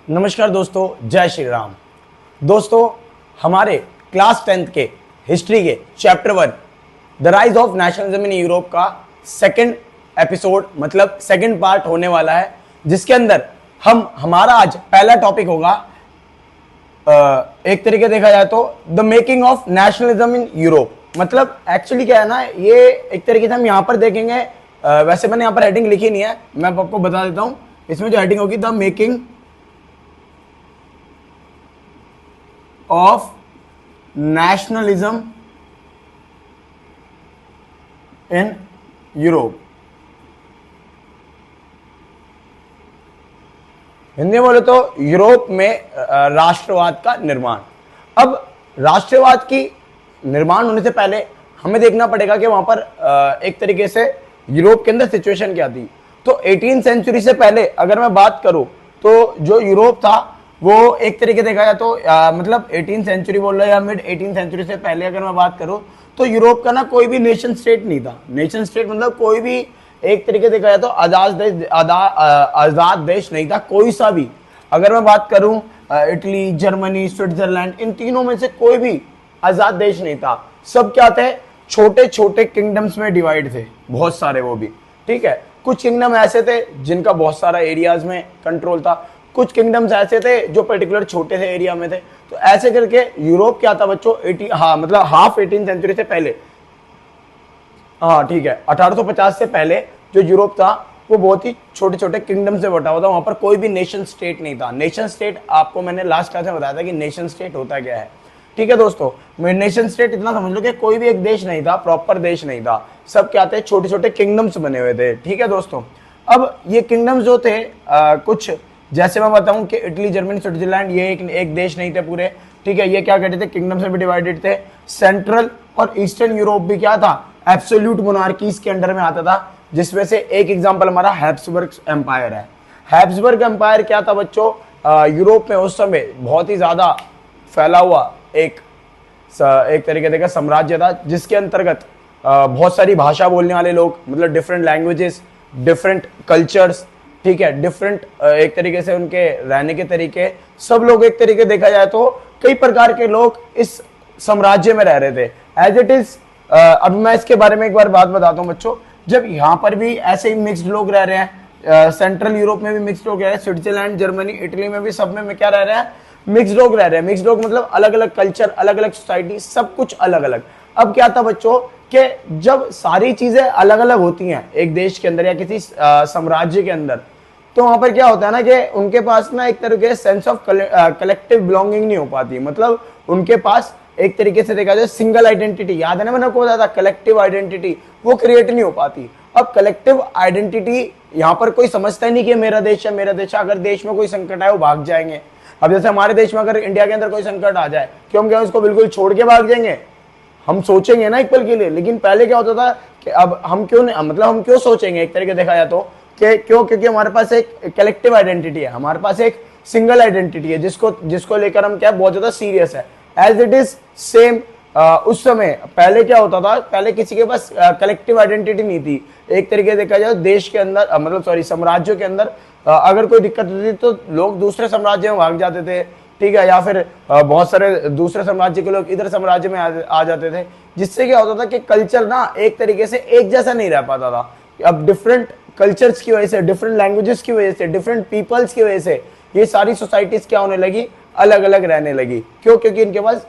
नमस्कार दोस्तों, जय श्री राम। दोस्तों, हमारे क्लास 10th के हिस्ट्री के chapter 1 the rise of nationalism in Europe का सेकंड एपिसोड मतलब सेकंड पार्ट होने वाला है, जिसके अंदर हमारा आज पहला टॉपिक होगा एक तरीके देखा जाए तो the making of nationalism in Europe. मतलब एक्चुअली क्या है ना, ये एक तरीके से हम यहाँ पर देखेंगे। वैसे मैंने यहाँ पर हेडिंग लिखी नहीं है, मैं आपको बता देता हूँ। इसमें जो हेडिंग होगी the making of nationalism in Europe. Hindi में बोले तो यूरोप में राष्ट्रवाद का निर्माण। अब राष्ट्रवाद की निर्माण होने से पहले हमें देखना पड़ेगा कि वहां पर एक तरीके से यूरोप के अंदर सिचुएशन क्या थी। तो 18th सेंचुरी से पहले अगर मैं बात करूं तो जो यूरोप था वो एक तरीके देखा जाए तो मतलब 18th सेंचुरी बोल रहे हैं या मिड 18th सेंचुरी से पहले अगर मैं बात करूं तो यूरोप का ना कोई भी नेशन स्टेट नहीं था। नेशन स्टेट मतलब कोई भी एक तरीके देखा जाए तो आजाद देश नहीं था, कोई सा भी। अगर मैं बात करूं इटली, जर्मनी, स्विट्जरलैंड, इन तीनों में से कोई भी आजाद देश नहीं था। सब क्या थे, छोटे छोटे किंगडम्स में डिवाइड थे, बहुत सारे वो भी। ठीक है, कुछ किंगडम ऐसे थे जिनका बहुत सारा एरियाज में कंट्रोल था, कुछ किंगडम्स ऐसे थे जो पर्टिकुलर छोटे से एरिया में थे। तो ऐसे करके यूरोप क्या था बच्चों, मतलब हाफ 18th सेंचुरी से पहले, हाँ ठीक है, 1850 से पहले जो यूरोप था वो बहुत ही छोटे छोटे किंगडम से बटा हुआ था। वहां पर कोई भी नेशन स्टेट नहीं था। नेशन स्टेट आपको मैंने लास्ट क्लास में बताया था कि नेशन स्टेट होता क्या है। ठीक है दोस्तों, नेशन स्टेट इतना समझ लो कि कोई भी एक देश नहीं था, प्रॉपर देश नहीं था। सब क्या थे, छोटे छोटे किंगडम्स बने हुए थे। ठीक है दोस्तों, अब ये किंगडम्स जो थे कुछ जैसे मैं बताऊं कि इटली, जर्मनी, स्विट्जरलैंड ये एक देश नहीं थे पूरे। ठीक है, ये क्या कहते थे, किंगडम से भी डिवाइडेड थे। सेंट्रल और ईस्टर्न यूरोप भी क्या था, एब्सोल्यूट मोनार्कीज के अंडर में आता था, जिसमें से एक एग्जांपल हमारा हैब्सबर्ग एम्पायर है। हैब्सबर्ग एम्पायर क्या था बच्चों, यूरोप में उस समय बहुत ही ज्यादा फैला हुआ एक तरीके का साम्राज्य था, जिसके अंतर्गत बहुत सारी भाषा बोलने वाले लोग, मतलब डिफरेंट लैंग्वेजेस, डिफरेंट कल्चर्स, ठीक है, डिफरेंट एक तरीके से उनके रहने के तरीके, सब लोग एक तरीके देखा जाए तो कई प्रकार के लोग इस साम्राज्य में रह रहे थे। एज इट इज अब मैं इसके बारे में एक बार बात बताता हूँ बच्चों। जब यहाँ पर भी ऐसे ही मिक्स्ड लोग रह रहे हैं, सेंट्रल यूरोप में भी मिक्स्ड लोग रह रहे हैं, स्विट्जरलैंड, जर्मनी, इटली में भी, सब में क्या रह रहे हैं, मिक्स्ड लोग रह रहे हैं। मिक्स्ड लोग मतलब अलग अलग कल्चर, अलग अलग सोसाइटी, सब कुछ अलग अलग। अब क्या था बच्चों कि जब सारी चीजें अलग अलग होती हैं एक देश के अंदर या किसी साम्राज्य के अंदर, तो वहां पर क्या होता है ना कि उनके पास ना एक तरीके से सेंस ऑफ कलेक्टिव बिलोंगिंग नहीं हो पाती। मतलब उनके पास एक तरीके से देखा जाए सिंगल आइडेंटिटी, याद है ना मैंने आपको बताया था, कलेक्टिव आइडेंटिटी वो क्रिएट नहीं हो पाती। अब कलेक्टिव आइडेंटिटी यहाँ पर कोई समझता ही नहीं कि मेरा देश है, मेरा देश है। अगर देश में कोई संकट आए वो भाग जाएंगे। अब जैसे हमारे देश में अगर इंडिया के अंदर कोई संकट आ जाए, क्यों हम क्या उसको बिल्कुल छोड़ के भाग जाएंगे? हम सोचेंगे ना एक पल के लिए। लेकिन पहले क्या होता था कि अब हम क्यों नहीं, मतलब हम क्यों सोचेंगे एक तरीके देखा जाए तो क्यों, क्योंकि हमारे पास एक कलेक्टिव आइडेंटिटी है, हमारे पास एक सिंगल आइडेंटिटी है जिसको लेकर हम क्या बहुत ज्यादा सीरियस है। एज इट इज सेम उस समय पहले क्या होता था, पहले किसी के पास कलेक्टिव आइडेंटिटी नहीं थी। एक तरीके देखा जाए देश के अंदर मतलब सॉरी साम्राज्यों के अंदर अगर कोई दिक्कत होती तो लोग दूसरे साम्राज्य में भाग जाते थे। ठीक है, या फिर बहुत सारे दूसरे साम्राज्य के लोग इधर साम्राज्य में आ जाते थे, जिससे क्या होता था कि कल्चर ना एक तरीके से एक जैसा नहीं रह पाता था। अब डिफरेंट कल्चर्स की वजह से, डिफरेंट लैंग्वेजेस की वजह से, डिफरेंट पीपल्स की वजह से ये सारी सोसाइटीज क्या होने लगी, अलग अलग रहने लगी। क्यों? क्योंकि इनके पास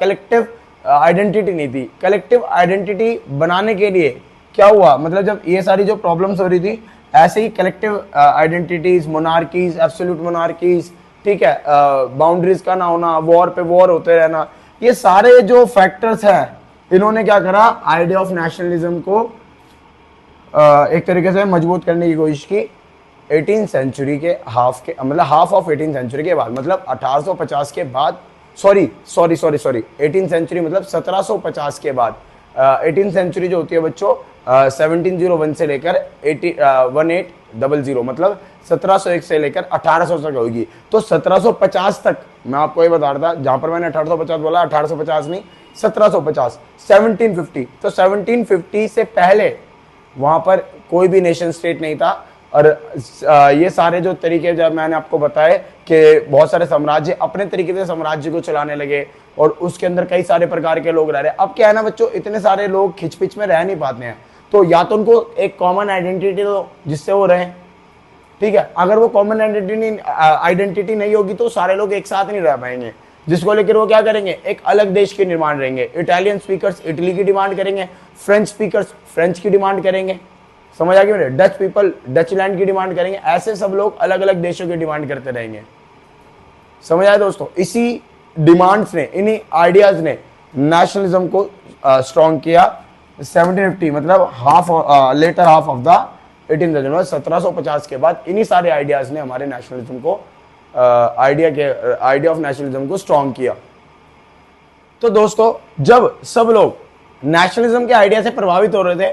कलेक्टिव आइडेंटिटी नहीं थी। कलेक्टिव आइडेंटिटी बनाने के लिए क्या हुआ, मतलब जब ये सारी जो प्रॉब्लम्स हो रही थी, ऐसे ही collective identities, monarchies, absolute monarchies, ठीक है, बाउंड्रीज का ना होना, वॉर पे वॉर होते रहना, ये सारे जो फैक्टर्स हैं, इन्होंने क्या करा, आइडिया ऑफ नेशनलिज्म को एक तरीके से मजबूत करने की कोशिश की 18th सेंचुरी के मतलब हाफ ऑफ 18th सेंचुरी के बाद, मतलब 1850 के बाद, सॉरी 18th सेंचुरी मतलब 1750 के बाद। 18th सेंचुरी जो होती है बच्चों 1701 से लेकर 1800 मतलब 1701 से लेकर 1800 तक होगी। तो 1750 तक मैं आपको ये बता रहा था, जहां पर मैंने 1850 बोला, 1850 नहीं 1750, 1750। तो 1750 से पहले वहां पर कोई भी नेशन स्टेट नहीं था। और ये सारे जो तरीके जब मैंने आपको बताए कि बहुत सारे साम्राज्य अपने तरीके से साम्राज्य को चलाने लगे और उसके अंदर कई सारे प्रकार के लोग रह रहे। अब क्या है ना बच्चों, इतने सारे लोग खिचपिच में रह नहीं पाते हैं, तो या तो उनको एक कॉमन आइडेंटिटी दो जिससे वो रहें, ठीक है। अगर वो कॉमन आइडेंटिटी नहीं होगी तो सारे लोग एक साथ नहीं रह पाएंगे, जिसको लेकर वो क्या करेंगे, एक अलग देश की डिमांड रहेंगे। इटालियन स्पीकर्स इटली की डिमांड करेंगे, फ्रेंच स्पीकर्स फ्रेंच की डिमांड करेंगे, समझ आ गई मेरे, डच पीपल डच लैंड की डिमांड करेंगे, ऐसे सब लोग अलग अलग देशों की डिमांड करते रहेंगे, समझ आए दोस्तों। इसी डिमांड्स ने, इन्हीं आइडियाज ने नेशनलिज्म को स्ट्रॉन्ग किया 1750, मतलब later half of the 18th जनवरी 1750 के बाद इन्हीं सारे आइडियाज ने हमारे नेशनलिज्म को आइडिया ऑफ नेशनलिज्म को स्ट्रॉन्ग किया। तो दोस्तों जब सब लोग नेशनलिज्म के आइडिया से प्रभावित हो रहे थे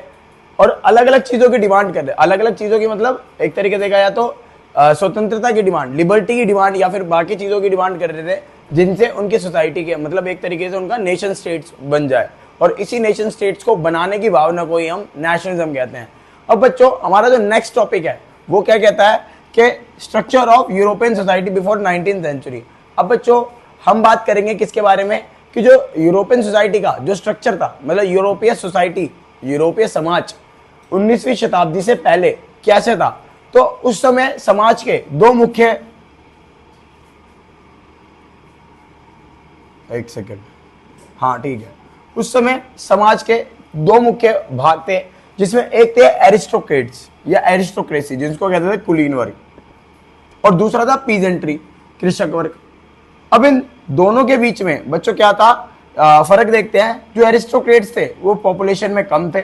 और अलग अलग चीजों की डिमांड कर रहे, अलग अलग चीजों की मतलब एक तरीके से कहा तो स्वतंत्रता की डिमांड, लिबर्टी की डिमांड या फिर बाकी चीजों की डिमांड कर रहे थे, जिनसे उनकी सोसाइटी के मतलब एक तरीके से उनका नेशन स्टेट्स बन जाए, और इसी नेशन स्टेट्स को बनाने की भावना को ही हम नेशनलिज्म कहते हैं। अब बच्चों हमारा जो नेक्स्ट टॉपिक है वो क्या कहता है कि structure of European society before 19th century. अब बच्चों हम बात करेंगे किसके बारे में, कि जो यूरोपियन सोसाइटी का जो स्ट्रक्चर था, मतलब यूरोपीय सोसाइटी, यूरोपीय समाज 19वीं शताब्दी से पहले कैसे था। तो उस समय समाज के दो मुख्य, एक सेकेंड, हाँ ठीक है, उस समय समाज के दो मुख्य भाग थे, जिसमें एक थे एरिस्टोक्रेट्स या एरिस्टोक्रेसी जिसको कहते थे कुलीन वर्ग, और दूसरा था पीजेंट्री कृषक वर्ग। अब इन दोनों के बीच में बच्चों क्या था, फर्क देखते हैं। जो एरिस्टोक्रेट्स थे वो पॉपुलेशन में कम थे,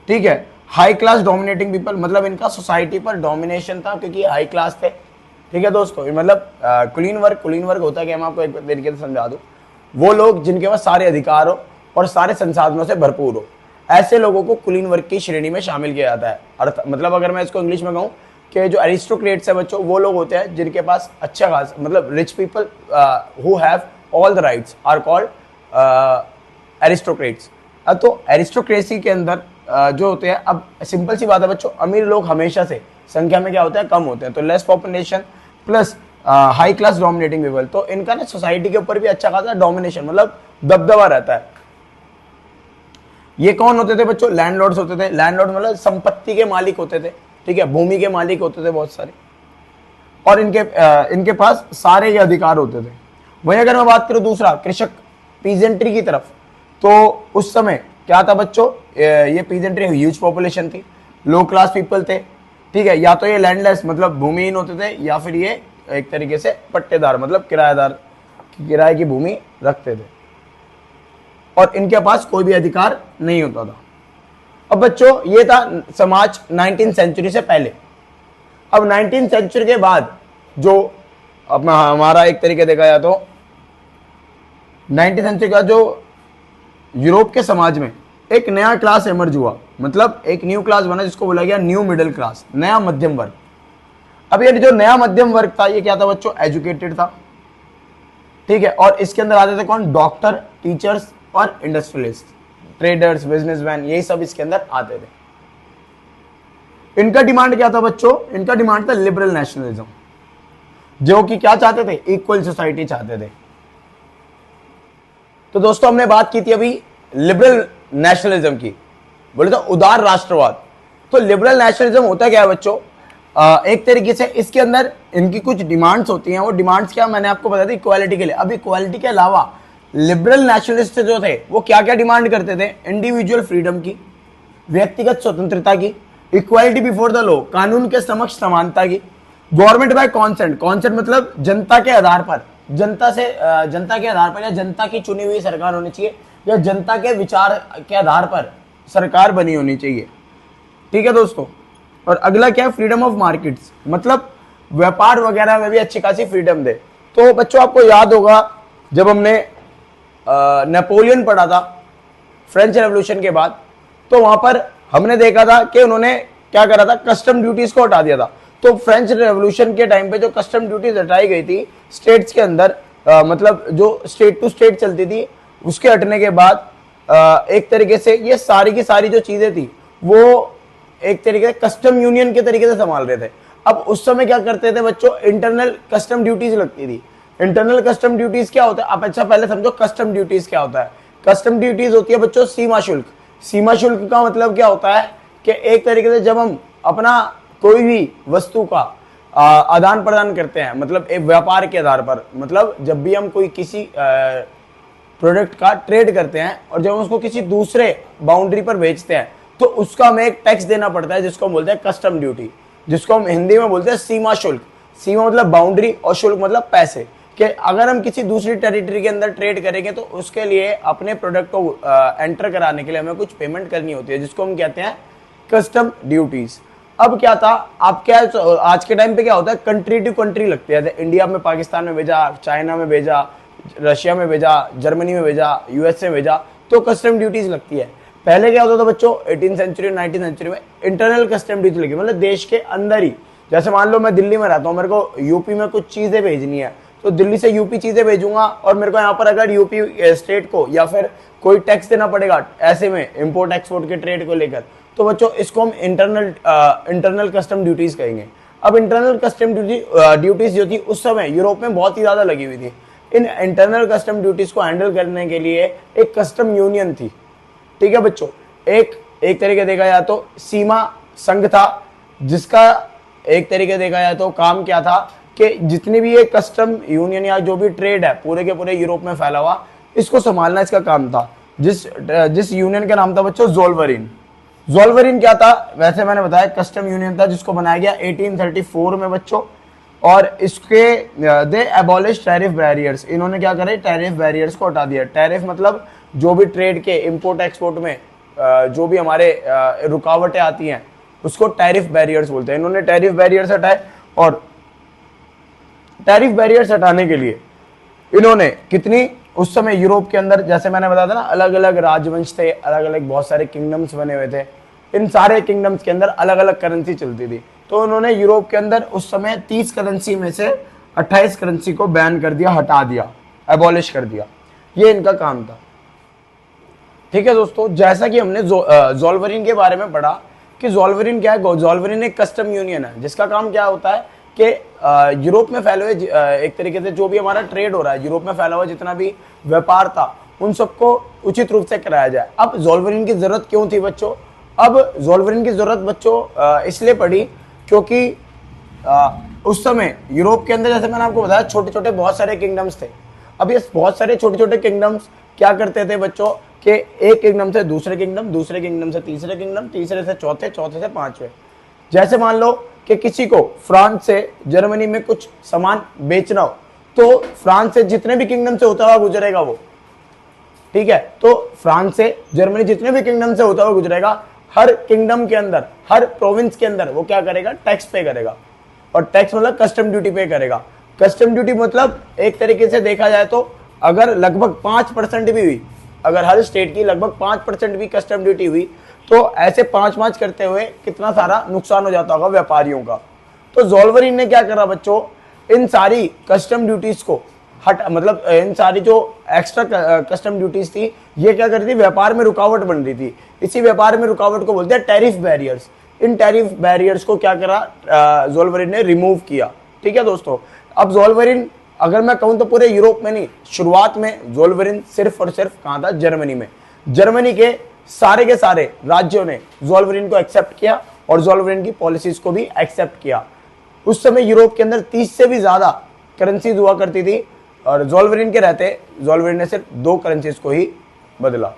ठीक है, हाई क्लास डोमिनेटिंग पीपल, मतलब इनका सोसाइटी पर डोमिनेशन था क्योंकि हाई क्लास थे, ठीक है दोस्तों। मतलब कुलीन वर्ग होता है कि मैं आपको एक तरीके से समझा दूं, वो लोग जिनके पास सारे अधिकार हो और सारे संसाधनों से भरपूर हो, ऐसे लोगों को कुलीन वर्ग की श्रेणी में शामिल किया जाता है। अर्थ मतलब अगर मैं इसको इंग्लिश में कहूँ कि जो एरिस्टोक्रेट्स है बच्चों, वो लोग होते हैं जिनके पास अच्छा खास मतलब rich people who have all the rights are called aristocrats. तो एरिस्टोक्रेसी के अंदर जो होते हैं, अब सिंपल सी बात है बच्चों, अमीर लोग हमेशा से संख्या में क्या होता है, कम होते हैं, तो less population plus high class dominating people, तो इनका ना सोसाइटी के ऊपर भी अच्छा खासा डोमिनेशन मतलब दबदबा रहता है। ये कौन होते थे बच्चों, लैंडलॉर्ड्स होते थे। लैंडलॉर्ड मतलब संपत्ति के मालिक होते थे, ठीक है, भूमि के मालिक होते थे बहुत सारे, और इनके पास सारे ये अधिकार होते थे। वहीं अगर मैं बात करूं दूसरा कृषक पीजेंट्री की तरफ, तो उस समय क्या था बच्चों, ये पीजेंट्री ह्यूज पॉपुलेशन थी, लो क्लास पीपल थे, ठीक है, या तो ये लैंडलेस मतलब भूमिहीन होते थे, या फिर ये एक तरीके से पट्टेदार मतलब किराएदार, किराए की भूमि रखते थे, और इनके पास कोई भी अधिकार नहीं होता था। अब बच्चों ये था समाज 19th सेंचुरी से पहले। अब 19th सेंचुरी के बाद जो अब हमारा एक तरीके देखा जाए तो 19th सेंचुरी का जो यूरोप के समाज में एक नया क्लास इमर्ज हुआ, मतलब एक न्यू क्लास बना जिसको बोला गया न्यू मिडिल क्लास, नया मध्यम वर्ग। अब ये जो नया मध्यम वर्ग था ये क्या था बच्चों, एजुकेटेड था, ठीक है, और इसके अंदर आते थे कौन, डॉक्टर, टीचर्स और इंडस्ट्रियलिस्ट, ट्रेडर्स, बिजनेसमैन, यही सब इसके अंदर आते थे। इनका डिमांड क्या था बच्चों, इनका डिमांड था लिबरल नेशनलिज्म, जो कि क्या चाहते थे, इक्वल सोसाइटी चाहते थे। तो दोस्तों हमने बात की थी अभी लिबरल नेशनलिज्म की, बोले तो उदार राष्ट्रवाद। तो लिबरल नेशनलिज्म होता क्या है बच्चों, एक तरीके से इसके अंदर इनकी कुछ डिमांड्स होती हैं। वो डिमांड्स क्या, मैंने आपको बता दी इक्वालिटी के लिए। अब इक्वालिटी के अलावा लिबरल नेशनलिस्ट जो थे वो क्या क्या डिमांड करते थे, इंडिविजुअल फ्रीडम की, व्यक्तिगत स्वतंत्रता की, इक्वालिटी बिफोर द लॉ, कानून के समक्ष समानता की, गवर्नमेंट बाय कॉन्सेंट, कॉन्सेंट मतलब जनता के आधार पर, जनता के आधार पर, या जनता की चुनी हुई सरकार होनी चाहिए, या जनता के विचार के आधार पर सरकार बनी होनी चाहिए, ठीक है दोस्तों। और अगला क्या है, फ्रीडम ऑफ मार्केट्स, मतलब व्यापार वगैरह में भी अच्छी खासी फ्रीडम दे। तो बच्चों आपको याद होगा जब हमने नेपोलियन पढ़ा था फ्रेंच रेवोल्यूशन के बाद, तो वहां पर हमने देखा था कि उन्होंने क्या करा था, कस्टम ड्यूटीज को हटा दिया था। तो फ्रेंच रेवोल्यूशन के टाइम पे जो कस्टम ड्यूटीज हटाई गई थी स्टेट्स के अंदर, मतलब जो स्टेट टू स्टेट चलती थी, उसके हटने के बाद एक तरीके से ये सारी की सारी जो चीजें थी वो एक तरीके से कस्टम यूनियन के तरीके से संभाल रहे थे। अब उस समय क्या करते थे बच्चों, इंटरनल कस्टम ड्यूटीज लगती थी। इंटरनल कस्टम ड्यूटीज क्या होता है, आप अच्छा पहले समझो कस्टम ड्यूटीज क्या होता है। कस्टम ड्यूटीज होती है बच्चों सीमा शुल्क। सीमा शुल्क का मतलब क्या होता है कि एक तरीके से जब हम अपना कोई भी वस्तु का आदान प्रदान करते हैं, मतलब एक व्यापार के आधार पर, मतलब जब भी हम कोई किसी प्रोडक्ट का ट्रेड करते हैं और जब हम उसको किसी दूसरे बाउंड्री पर बेचते हैं तो उसका हमें एक टैक्स देना पड़ता है जिसको हम बोलते हैं कस्टम ड्यूटी, जिसको हम हिंदी में बोलते हैं सीमा शुल्क। सीमा मतलब बाउंड्री और शुल्क मतलब पैसे। कि अगर हम किसी दूसरी टेरिटरी के अंदर ट्रेड करेंगे तो उसके लिए अपने प्रोडक्ट को एंटर कराने के लिए हमें कुछ पेमेंट करनी होती है जिसको हम कहते हैं कस्टम ड्यूटीज। अब क्या था, आप क्या आज के टाइम पे क्या होता है, कंट्री टू कंट्री लगती है। इंडिया में पाकिस्तान में भेजा, चाइना में भेजा, रशिया में भेजा, जर्मनी में भेजा, यूएसए में भेजा, तो कस्टम ड्यूटीज लगती है। पहले क्या होता था बच्चों, 18वीं सेंचुरी 19वीं सेंचुरी में इंटरनल कस्टम ड्यूटी लगी, मतलब देश के अंदर ही। जैसे मान लो मैं दिल्ली में रहता हूँ, मेरे को यूपी में कुछ चीजें भेजनी है तो दिल्ली से यूपी चीजें भेजूंगा और मेरे को यहाँ पर अगर यूपी स्टेट को या फिर कोई टैक्स देना पड़ेगा ऐसे में इंपोर्ट एक्सपोर्ट के ट्रेड को लेकर, तो बच्चों इसको हम इंटरनल कस्टम ड्यूटीज कहेंगे। अब इंटरनल कस्टम ड्यूटीज जो थी उस समय यूरोप में बहुत ही ज्यादा लगी हुई थी। इन इंटरनल कस्टम ड्यूटीज को हैंडल करने के लिए एक कस्टम यूनियन थी, ठीक है बच्चों। एक तरीके देखा जाए तो सीमा संघ था, जिसका एक तरीके देखा जाए तो काम क्या था कि जितनी भी ये कस्टम यूनियन या जो भी ट्रेड है पूरे के पूरे यूरोप में फैला हुआ, इसको संभालना इसका काम था। जिस यूनियन का नाम था बच्चों ज़ोल्वरिन। ज़ोल्वरिन क्या था, वैसे मैंने बताया कस्टम यूनियन था जिसको बनाया गया 1834 में बच्चों। और इसके दे एबॉलिश टैरिफ बैरियर्स, इन्होंने क्या करे, टैरिफ बैरियर्स को हटा दिया। टैरिफ मतलब जो भी ट्रेड के इंपोर्ट एक्सपोर्ट में जो भी हमारे रुकावटें आती हैं उसको टैरिफ बैरियर्स बोलते हैं। इन्होंने टैरिफ बैरियर्स हटाए और टैरिफ बैरियर्स हटाने के लिए इन्होंने कितनी, उस समय यूरोप के अंदर जैसे मैंने बताया था ना, अलग अलग राजवंश थे, अलग अलग बहुत सारे किंगडम्स बने हुए थे। इन सारे किंगडम्स के अंदर अलग अलग करेंसी चलती थी, तो उन्होंने यूरोप के अंदर उस समय 30 करेंसी में से 28 करेंसी को बैन कर दिया, हटा दिया, एबॉलिश कर दिया। ये इनका काम था, ठीक है दोस्तों। जैसा कि हमने ज़ोल्वरिन के बारे में पढ़ा कि ज़ोल्वरिन क्या है, ज़ोल्वरिन एक कस्टम यूनियन है जिसका काम क्या होता है कि यूरोप में फैले हुए एक तरीके से जो भी हमारा ट्रेड हो रहा है, यूरोप में फैला हुआ जितना भी व्यापार था उन सबको उचित रूप से कराया जाए। अब ज़ोल्वरिन की जरूरत क्यों थी बच्चों, अब ज़ोल्वरिन की जरूरत बच्चों इसलिए पड़ी क्योंकि उस समय यूरोप के अंदर, जैसे मैंने आपको बताया, छोटे छोटे बहुत सारे किंगडम्स थे। अब ये बहुत सारे छोटे छोटे किंगडम्स क्या करते थे बच्चों कि एक किंगडम से दूसरे किंगडम, दूसरे किंगडम से तीसरे किंगडम, तीसरे से चौथे, चौथे से पांचवे। जैसे मान लो कि किसी को फ्रांस से जर्मनी में कुछ सामान बेचना हो तो फ्रांस से जितने भी किंगडम से होता हुआ गुजरेगा वो, ठीक है, तो फ्रांस से जर्मनी जितने भी किंगडम से होता हुआ गुजरेगा, हर किंगडम के अंदर, हर प्रोविंस के अंदर वो क्या करेगा, टैक्स पे करेगा। और टैक्स मतलब कस्टम ड्यूटी पे करेगा। कस्टम ड्यूटी मतलब एक तरीके से देखा जाए तो अगर लगभग 5% भी हुई, अगर हर स्टेट की लगभग 5% भी कस्टम ड्यूटी हुई तो ऐसे 5-5 करते हुए कितना सारा नुकसान हो जाता होगा व्यापारियों का। तो ज़ोल्वरिन ने क्या करा बच्चों, इन सारी कस्टम ड्यूटीज को मतलब इन सारी जो एक्स्ट्रा कस्टम ड्यूटीज थी ये क्या करती थी, व्यापार में रुकावट बन रही थी। इसी व्यापार में रुकावट को बोलते हैं टैरिफ बैरियर्स। इन टैरिफ बैरियर्स को क्या करा, ज़ोल्वरिन ने रिमूव किया, ठीक है दोस्तों। अब ज़ोल्वरिन अगर मैं कहूं तो पूरे यूरोप में नहीं, शुरुआत में ज़ोल्वरिन सिर्फ और सिर्फ कहां था, जर्मनी में। जर्मनी के सारे राज्यों ने ज़ोल्वरिन को एक्सेप्ट किया और ज़ोल्वरिन की पॉलिसीज को भी एक्सेप्ट किया। उस समय यूरोप के अंदर 30 से भी ज्यादा करेंसीज हुआ करती थी और ज़ोल्वरिन के रहते ज़ोल्वरिन ने सिर्फ 2 करेंसीज को ही बदला।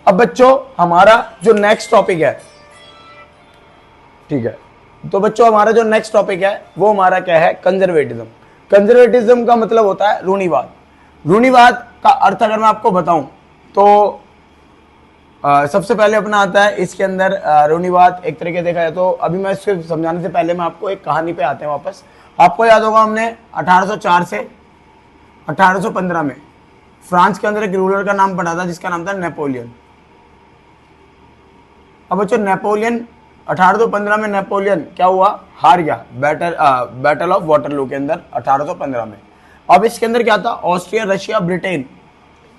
अब बच्चों हमारा जो नेक्स्ट टॉपिक है, ठीक है, तो बच्चों हमारा जो नेक्स्ट टॉपिक है वो हमारा क्या है, कंजर्वेटिज्म। कंजर्वेटिज्म का मतलब होता है रूढ़िवाद। रूढ़िवाद का अर्थ अगर मैं आपको बताऊं तो सबसे पहले अपना आता है इसके अंदर रूढ़िवाद। एक तरीके देखा जाए तो अभी मैं इसको समझाने से पहले मैं आपको एक कहानी पे आते हैं वापस। आपको याद होगा हमने 1804 से 1815 में फ्रांस के अंदर एक रूलर का नाम पढ़ा था जिसका नाम था नेपोलियन। अब बच्चों नेपोलियन 1815 में नेपोलियन क्या हुआ, हार गया बैटल ऑफ वाटरलू के अंदर 1815 में। अब इसके अंदर क्या था, ऑस्ट्रिया, रशिया, ब्रिटेन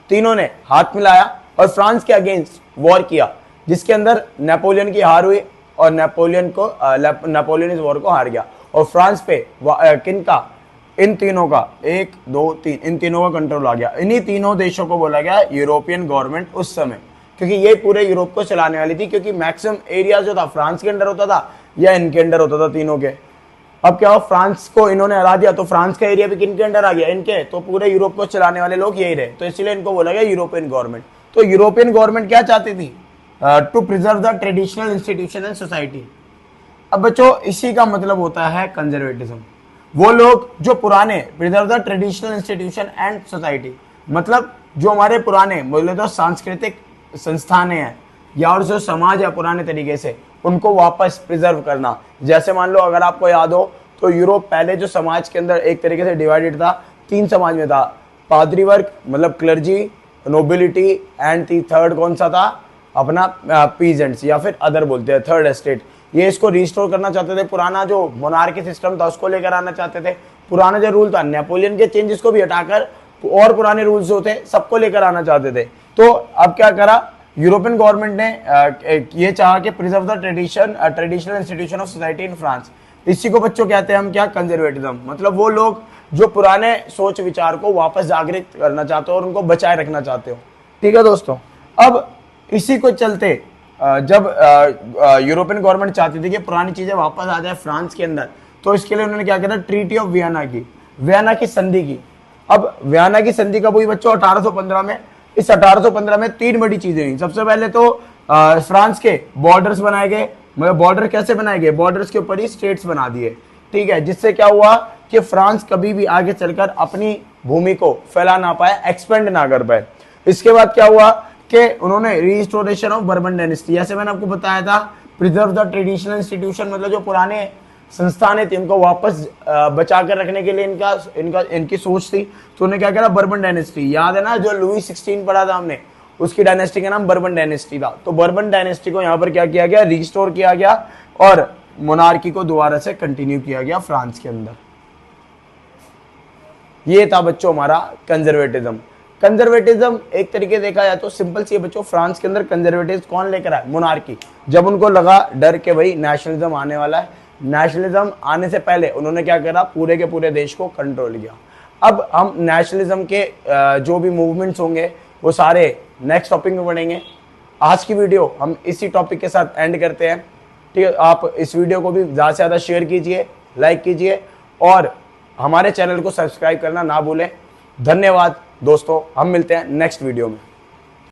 तीनों ने हाथ मिलाया और फ्रांस के अगेंस्ट वॉर किया, जिसके अंदर नेपोलियन की हार हुई और नेपोलियन इस वॉर को हार गया। और फ्रांस पे किन का, इन तीनों का, 1 2 3, इन तीनों का कंट्रोल आ गया। इन्हीं तीनों देशों को बोला गया यूरोपियन गवर्नमेंट उस समय, क्योंकि ये पूरे यूरोप को चलाने वाली थी, क्योंकि मैक्सिमम एरिया जो था फ्रांस के अंडर होता था या इनके अंडर होता था, तीनों के। अब क्या हो, फ्रांस को इन्होंने हरा दिया तो फ्रांस का एरिया भी किनके अंडर आ गया, इनके। तो पूरे यूरोप को चलाने वाले लोग यही रहे, तो इसलिए इनको बोला गया यूरोपियन गवर्नमेंट। तो यूरोपियन गवर्नमेंट क्या चाहती थी, to preserve the traditional institution and society. अब बच्चों इसी का मतलब होता है कंजर्वेटिज्म। वो लोग जो पुराने, preserve the traditional institution and society, मतलब जो हमारे पुराने बोले तो सांस्कृतिक संस्थान हैं या और जो समाज है पुराने तरीके से, उनको वापस प्रिजर्व करना। जैसे मान लो अगर आपको याद हो तो यूरोप पहले जो समाज के अंदर एक तरीके से डिवाइडेड था, 3 समाज में था, पादरी वर्ग मतलब क्लर्जी, नोबिलिटी एंड थर्ड कौन सा था अपना पीजेंट्स या फिर अदर बोलते हैं, थर्ड एस्टेट। ये इसको रिस्टोर करना चाहते थे, पुराना जो मोनार्की सिस्टम था उसको लेकर आना चाहते थे। पुराना जो रूल था नेपोलियन के चेंजेस को भी हटाकर और पुराने रूल्स जो थे सबको लेकर आना चाहते थे। तो अब क्या करा यूरोपियन गवर्नमेंट ने, ये चाहा कि preserve the traditional institution of society in France. इसी को बच्चों कहते हैं हम क्या, कंजर्वेटिज्म। मतलब वो लोग जो पुराने सोच विचार को वापस जागृत करना चाहते हो और उनको बचाए रखना चाहते हो। ठीक है दोस्तों, अब इसी को चलते जब यूरोपियन गवर्नमेंट चाहती थी कि पुरानी चीजें वापस आ जाए फ्रांस के अंदर, तो इसके लिए उन्होंने क्या किया, ट्रीटी ऑफ वियना की, वियना की संधि की। अब वियना की संधि कब हुई बच्चों, 1815 में। इस 1815 में 3 बड़ी चीजें हुई। सबसे पहले तो फ्रांस के बॉर्डर्स बनाए गए। मतलब बॉर्डर कैसे बनाए गए, बॉर्डर्स के ऊपर ही स्टेट्स बना दिए। ठीक है, जिससे क्या हुआ कि फ्रांस कभी भी आगे चलकर अपनी भूमि को फैला ना पाए, एक्सपेंड ना कर पाए। इसके बाद क्या हुआ कि उन्होंने रिस्टोरेशन ऑफ बर्बन डायनेस्टी, जैसे मैंने आपको बताया था, प्रिजर्व द ट्रेडिशनल इंस्टीट्यूशन, मतलब जो पुराने संस्थानें थी उनको वापस बचा कर रखने के लिए इनकी सोच थी। तो उन्होंने क्या करा, बर्बन डायनेस्टी, याद है ना जो लुई 16 पढ़ा था हमने, उसकी डायनेस्टी का नाम बर्बन डायनेस्टी था। तो बर्बन डायनेस्टी को यहाँ पर क्या किया गया, रिस्टोर किया गया और मोनार्की को दोबारा से कंटिन्यू किया गया फ्रांस के अंदर। ये था बच्चों हमारा कंजर्वेटिज्म। कंजर्वेटिज्म एक तरीके देखा जाए तो सिंपल सी है बच्चों, फ्रांस के अंदर कंजर्वेटिज्म कौन लेकर आया, मोनार्की। जब उनको लगा डर के भाई नेशनलिज्म आने वाला है, नेशनलिज्म आने से पहले उन्होंने क्या करा, पूरे के पूरे देश को कंट्रोल किया। अब हम नेशनलिज्म के जो भी मूवमेंट्स होंगे वो सारे नेक्स्ट टॉपिक में पढ़ेंगे। आज की वीडियो हम इसी टॉपिक के साथ एंड करते हैं। ठीक है, आप इस वीडियो को भी ज़्यादा से ज़्यादा शेयर कीजिए, लाइक कीजिए और हमारे चैनल को सब्सक्राइब करना ना भूलें। धन्यवाद दोस्तों, हम मिलते हैं नेक्स्ट वीडियो में।